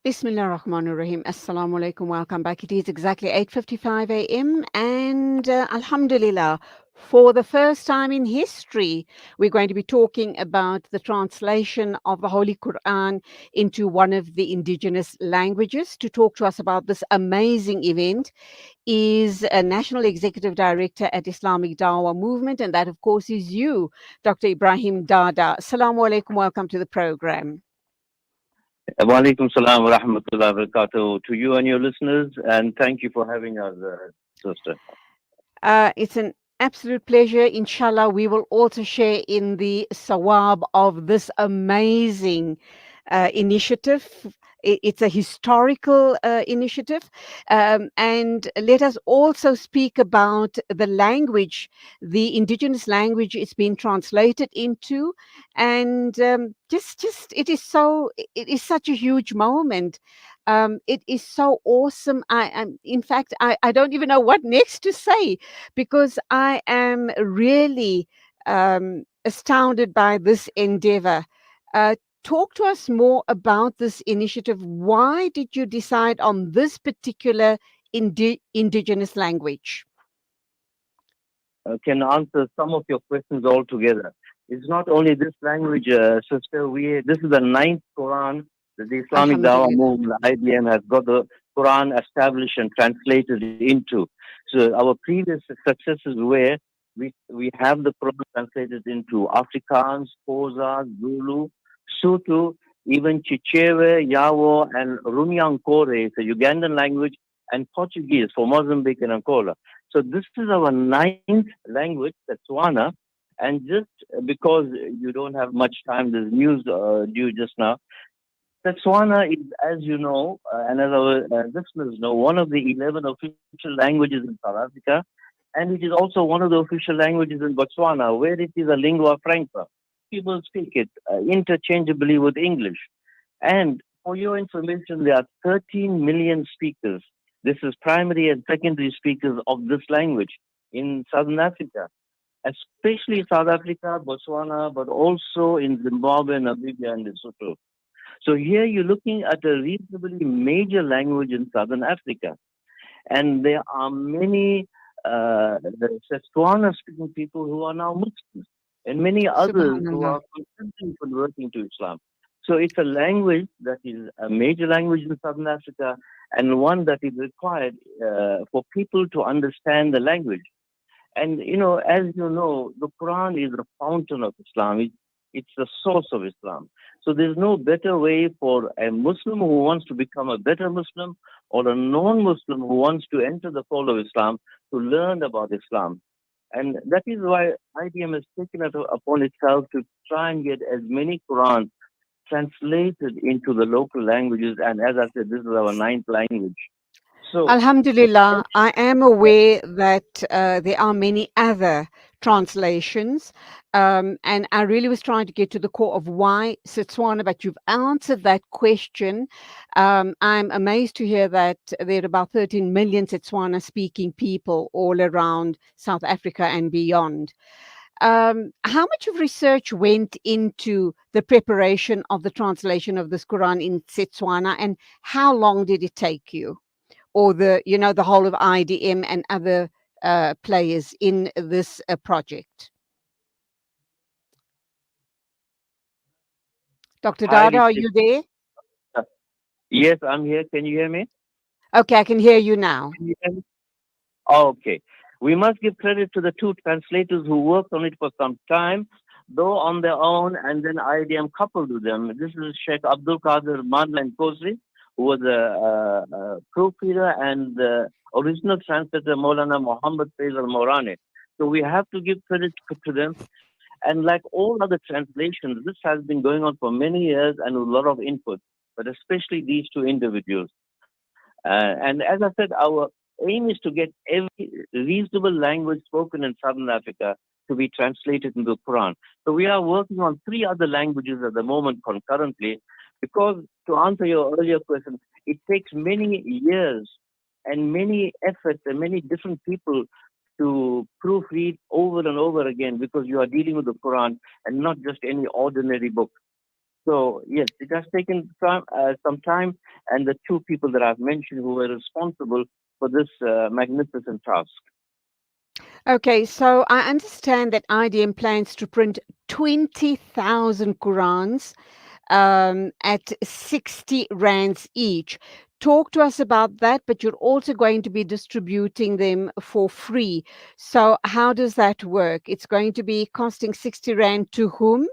Bismillah ar-Rahman ar-Rahim. Assalamu alaikum. Welcome back. It is exactly 8:55 a.m. and Alhamdulillah, for the first time in history, we're going to be talking about the translation of the Holy Quran into one of the indigenous languages. To talk to us about this amazing event is a National Executive Director at Islamic Dawah Movement, and that, of course, is you, Dr. Ebrahim Dada. Assalamu alaikum. Welcome to the program. Wa alaikum salam wa rahmatullahi wa barakatuh to you and your listeners, and thank you for having us, sister. It's an absolute pleasure. Inshallah, we will also share in the sawab of this amazing initiative. It's a historical initiative. And let us also speak about the language, the indigenous language it's been translated into. And it is such a huge moment. It is so awesome. In fact, I don't even know what next to say because I am really astounded by this endeavor. Talk to us more about this initiative. Why did you decide on this particular indigenous language? Can answer some of your questions altogether. It's not only this language, sister. This is the ninth Quran that the Islamic Dawah Alhamdulillah. Movement (IDM) has got the Quran established and translated into. So our previous successes were we have the Quran translated into Afrikaans, Xhosa, Zulu, Sotho, even Chichewa, Yawo, and Runyankore, it's a Ugandan language, and Portuguese for Mozambique and Angola. So this is our ninth language, Setswana, and just because you don't have much time, there's news due just now. Setswana is, as you know, and as our listeners know, one of the 11 official languages in South Africa, and it is also one of the official languages in Botswana, where it is a lingua franca. People speak it interchangeably with English. And for your information, there are 13 million speakers. This is primary and secondary speakers of this language in Southern Africa, especially South Africa, Botswana, but also in Zimbabwe, Namibia, and Lesotho. So here you're looking at a reasonably major language in Southern Africa. And there are many the Setswana speaking people who are now Muslims, and many others who Subhanallah. are constantly converting to Islam. So it's a language that is a major language in Southern Africa and one that is required for people to understand the language. And as you know, the Quran is the fountain of Islam. It's the source of Islam. So there's no better way for a Muslim who wants to become a better Muslim or a non-Muslim who wants to enter the fold of Islam to learn about Islam. And that is why IDM has taken it upon itself to try and get as many Qurans translated into the local languages. And as I said, this is our ninth language. So the Alhamdulillah, I am aware that there are many other translations, and I really was trying to get to the core of why Setswana, but you've answered that question. I'm amazed to hear that there are about 13 million Setswana speaking people all around South Africa and beyond. How much of research went into the preparation of the translation of this Quran in Setswana, and how long did it take you? Or the whole of IDM and other players in this project. Dr. Dada, highly are you there? yes, I'm here. Can you hear me? Okay, I can hear you now. Can you hear me? Okay. We must give credit to the two translators who worked on it for some time, though on their own, and then IDM coupled with them. This is Sheikh Abdul Qadir Manlan Kozri, who was a proofreader, and the original translator, Maulana Muhammad Faisal Morane. So we have to give credit to them. And like all other translations, this has been going on for many years and with a lot of input, but especially these two individuals. And as I said, our aim is to get every reasonable language spoken in Southern Africa to be translated into the Quran. So we are working on three other languages at the moment concurrently, because to answer your earlier question, it takes many years and many efforts and many different people to proofread over and over again, because you are dealing with the Quran and not just any ordinary book. So yes, it has taken some time, and the two people that I've mentioned who were responsible for this magnificent task. Okay, so I understand that IDM plans to print 20,000 Qurans at 60 rands each. Talk to us about that, but you're also going to be distributing them for free. So, how does that work? It's going to be costing 60 rand to whom?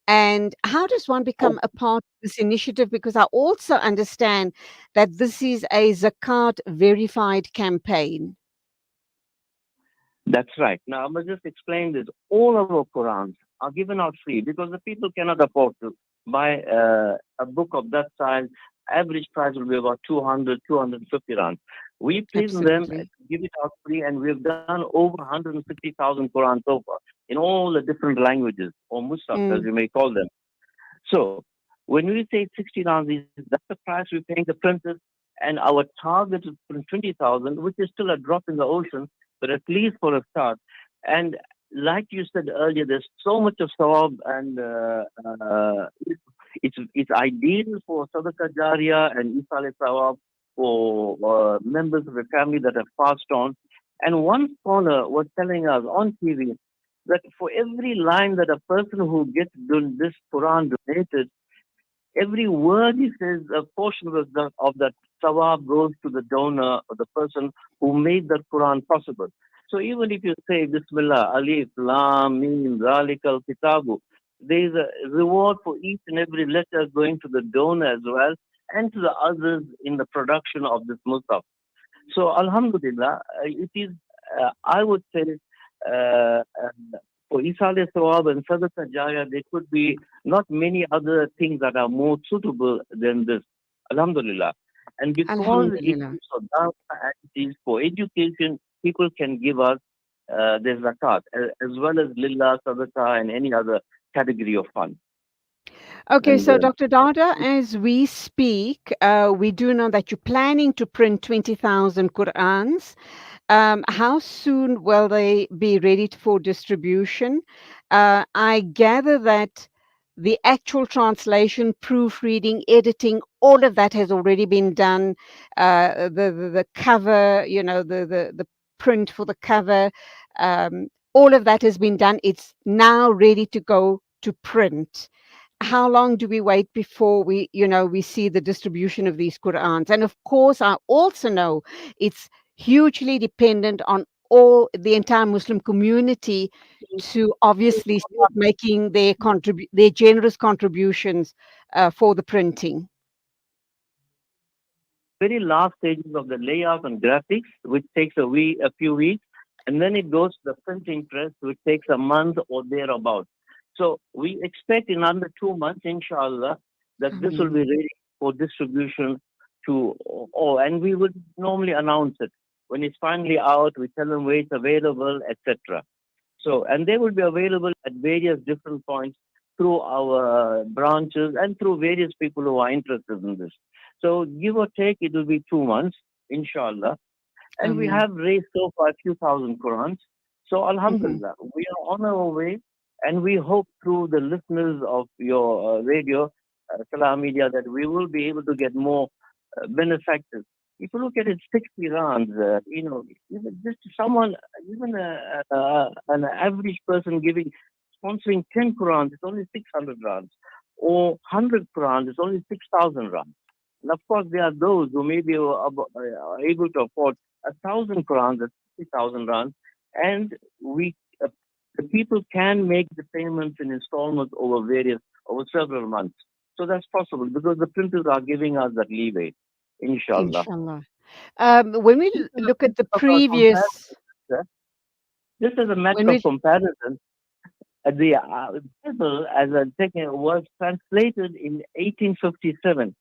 And how does one become a part of this initiative? Because I also understand that this is a Zakat verified campaign. That's right. Now, I must just explain this. All of our Qurans are given out free because the people cannot afford to buy a book of that size. Average price will be about 200, 250 rand. We print them, Absolutely. give it out free, and we've done over 150,000 Qurans so far in all the different languages, or Musafs as Mm, you may call them. So when we say 60 rand, that's the price we're paying the printers, and our target is 20,000, which is still a drop in the ocean, but at least for a start. And like you said earlier, there's so much of sawab, and it's ideal for Sadaqah Jariyah and Isale Sawab for members of the family that have passed on. And one scholar was telling us on TV that for every line that a person who gets this Quran donated, every word he says, a portion of that sawab goes to the donor or the person who made that Quran possible. So even if you say Bismillah, Alif, Lam, Mim, Zalik al Kitabu, there is a reward for each and every letter going to the donor as well and to the others in the production of this Musaf. So Alhamdulillah, it is, I would say, uh, for Isale Sawab and Sadaqah Jaya, there could be not many other things that are more suitable than this. Alhamdulillah. And because it Alhamdulillah. is for dawah and it is for education, people can give us their zakat as well as lillah, sadaqah, and any other category of fund. Okay, And so Dr. Dada, as we speak, we do know that you're planning to print 20,000 Qurans. How soon will they be ready for distribution? I gather that the actual translation, proofreading, editing, all of that has already been done. The cover, the print for the cover, all of that has been done. It's now ready to go to print. How long do we wait before we see the distribution of these Qurans? And of course, I also know it's hugely dependent on all the entire Muslim community to obviously start making their generous contributions for the printing. very last stages of the layout and graphics, which takes a few weeks, and then it goes to the printing press, which takes a month or thereabout. So we expect in under 2 months, inshallah, that this will be Alhamdulillah. ready for distribution to all. And we would normally announce it when it's finally out. We tell them where it's available, etc. So, and they will be available at various different points through our branches and through various people who are interested in this. So, give or take, it will be 2 months, inshallah. And we Ameen. have raised so far a few thousand Qurans. So, Mhm. Alhamdulillah, we are on our way. And we hope through the listeners of your radio, Salam Media, that we will be able to get more benefactors. If you look at it, 60 rands, even just someone, even an average person sponsoring 10 Qurans, it's only 600 rands. Or 100 Qurans, it's only 6,000 rands. And of course, there are those who may be able to afford 1,000 Qurans at 60,000 rands. And we, uh, the people can make the payments in installments over several months. So that's possible because the printers are giving us that leeway, inshallah. Inshallah. When we Just as a look at the matter of comparison, previous, sir, just as a matter when of we comparison, the Bible, as I'm taking, was translated in 1857.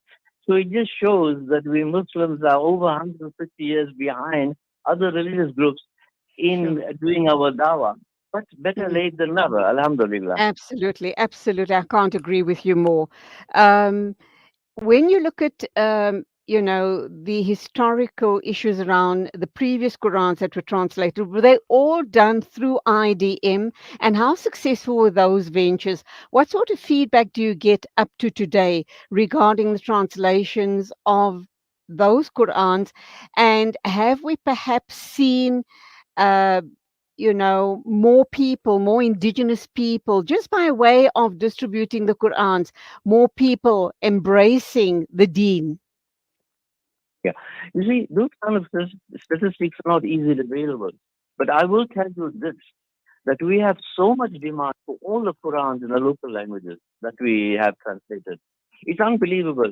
So it just shows that we Muslims are over 150 years behind other religious groups sure. in doing our dawah. But better Mhm. late than never, alhamdulillah. Absolutely, absolutely. I can't agree with you more. Um, when you look at the historical issues around the previous Qurans that were translated, were they all done through IDM? And how successful were those ventures? What sort of feedback do you get up to today regarding the translations of those Qurans? And have we perhaps seen uh, more people, more indigenous people, just by way of distributing the Qurans, more people embracing the deen? Yeah. You see, those kind of statistics are not easily available. But I will tell you this, that we have so much demand for all the Qurans in the local languages that we have translated. It's unbelievable.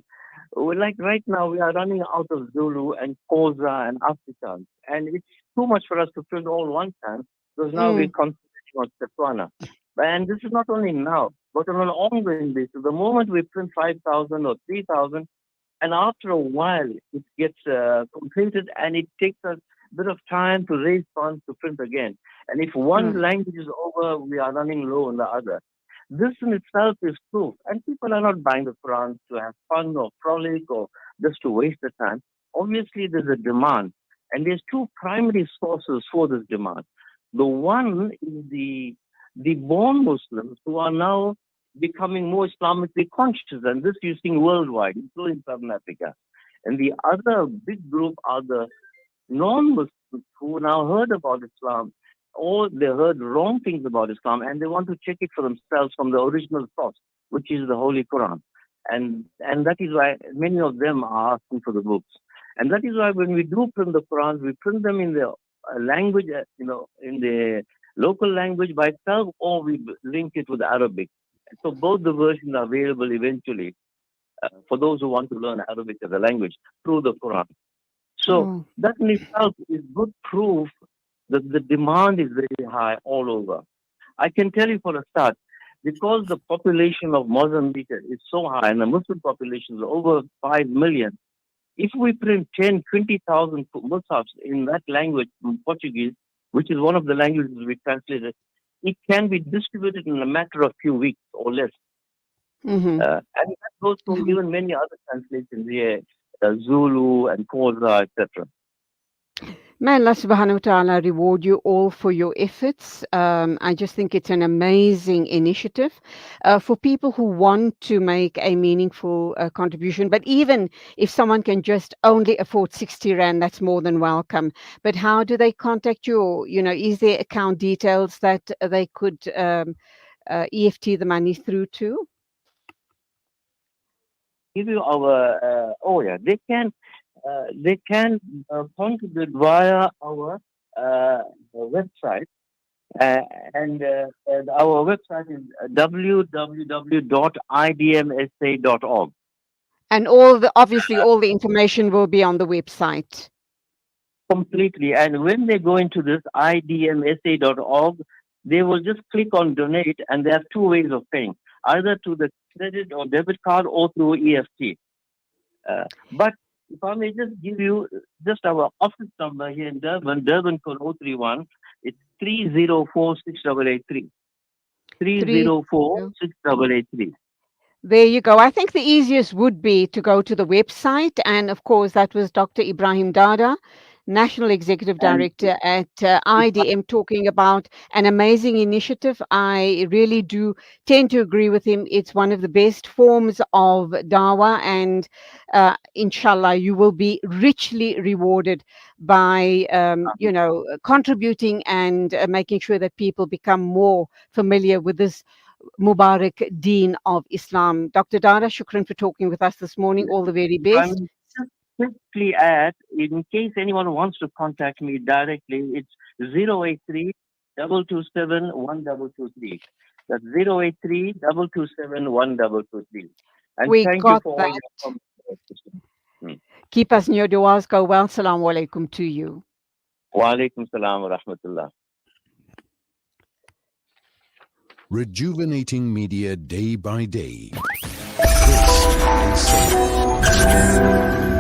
Like right now, we are running out of Zulu and Xhosa and Afrikaans. And it's too much for us to print all one time, because now we're Mm, concentrating on Setswana. And this is not only now, but on an ongoing basis. The moment we print 5,000 or 3,000, and after a while, it gets completed, and it takes us a bit of time to raise funds to print again. And if one mm, language is over, we are running low on the other. This in itself is proof. And people are not buying the Quran to have fun or frolic or just to waste the time. Obviously, there's a demand. And there's two primary sources for this demand. The one is the born Muslims who are now becoming more Islamically conscious, and this you're seeing worldwide, including Southern Africa. And the other big group are the non-Muslims who now heard about Islam, or they heard wrong things about Islam, and they want to check it for themselves from the original source, which is the Holy Quran. And that is why many of them are asking for the books. And that is why when we do print the Qurans, we print them in the language, in the local language by itself, or we link it with Arabic. So both the versions are available eventually for those who want to learn Arabic as a language through the Quran. So oh, that in itself is good proof that the demand is very high all over. I can tell you for a start, because the population of Mozambique is so high and the Muslim population is over 5 million, if we print 10, 20,000 mushafs in that language, in Portuguese, which is one of the languages we translated, it can be distributed in a matter of few weeks or less. mhm, And that goes for mhm. even many other translations here, Zulu and Xhosa, etc. May Allah subhanahu wa ta'ala reward you all for your efforts. I just think it's an amazing initiative for people who want to make a meaningful contribution. But even if someone can just only afford 60 Rand, that's more than welcome. But how do they contact you? Or, is there account details that they could EFT the money through to? Give you our they can contribute via our website, uh, and our website is www.idmsa.org. And obviously, all the information will be on the website. Completely. And when they go into this idmsa.org, they will just click on donate, and they have two ways of paying, either to the credit or debit card or through EFT. But if I may just give you just our office number here in Durban code 031, it's 3046883. Three. 3046883. There you go. I think the easiest would be to go to the website. And of course, that was Dr. Ebrahim Dada, National Executive And Director at if I IDM, talking about an amazing initiative. I really do tend to agree with him. It's one of the best forms of dawah, and inshallah, you will be richly rewarded by, contributing and making sure that people become more familiar with this Mubarak Deen of Islam. Dr. Dara, shukran for talking with us this morning. All the very If I best. may just quickly add, in case anyone wants to contact me directly, it's 083 227 1223. That's 083 227 1223. And We thank you got for all that. your comments. Hmm. Keep us in your du'as. Go well. Assalamu alaikum to you. Wa alaikum salam wa rahmatullah. Rejuvenating media day by day. This is Soul.